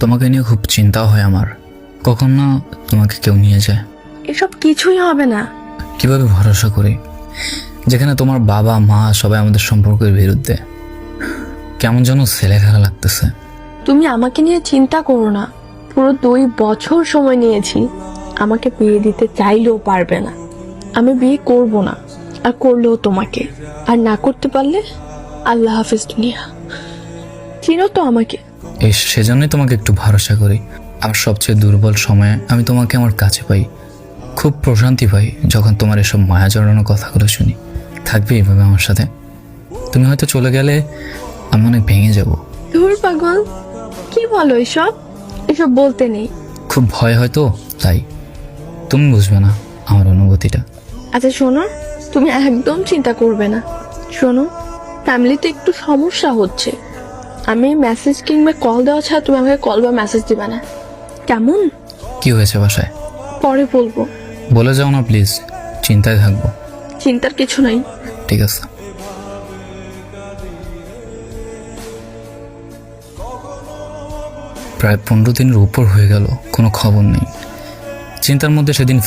তোমাকে নিয়ে খুব চিন্তাও হয় আমার, কখন না তোমাকে কেউ নিয়ে যায়। এসব কিছুই হবে না। কিভাবে ভরসা করি যেখানে তোমার বাবা মা সবাই আমাদের সম্পর্কের বিরুদ্ধে? কেমন যেন ছেলে খেলা লাগতেছে। তুমি আমাকে নিয়ে চিন্তা করো না, পুরো 2 বছর সময় নিয়েছি, আমাকে বিয়ে দিতে চাইলেও পারবে না। আমি বিয়ে করব না, আর করলেও তোমাকে, আর না করতে পারলে আল্লাহ হাফিজ দুনিয়া। চিনো তো আমাকে। এই সেজন্যই তোমাকে একটু ভরসা করি। আমার সবচেয়ে দুর্বল সময়ে আমি তোমাকে আমার কাছে পাই, খুব প্রশান্তি পাই যখন তোমার এসব মায়া জড়ানো কথাগুলো শুনি। থাকবে এইভাবে আমার সাথে? তুমি হয়তো চলে গেলে আমি অনেক ভেঙে যাব। ধুর পাগল, কি বলো এসব? এসব বলতে নেই। খুব ভয় হয়তো, তাই তুমি বুঝবে না আমার অনুভূতিটা। আচ্ছা শোনো, তুমি একদম চিন্তা করবে না। শোনো, ফ্যামিলিতে একটু সমস্যা হচ্ছে। আমি মেসেজ কিংবা কল দেওয়া ছাড়া তুমি আমাকে কল বা মেসেজ দিবা না, কেমন? কি হয়েছে বাসায়? পরে বলবো। বলে যাও না প্লিজ, চিন্তায় থাকবো। চিন্তার কিছু নাই। ঠিক আছে। প্রায় 15 দিনের উপর হয়ে গেল, কোনো খবর নেই। চিন্তার মধ্যে সেদিন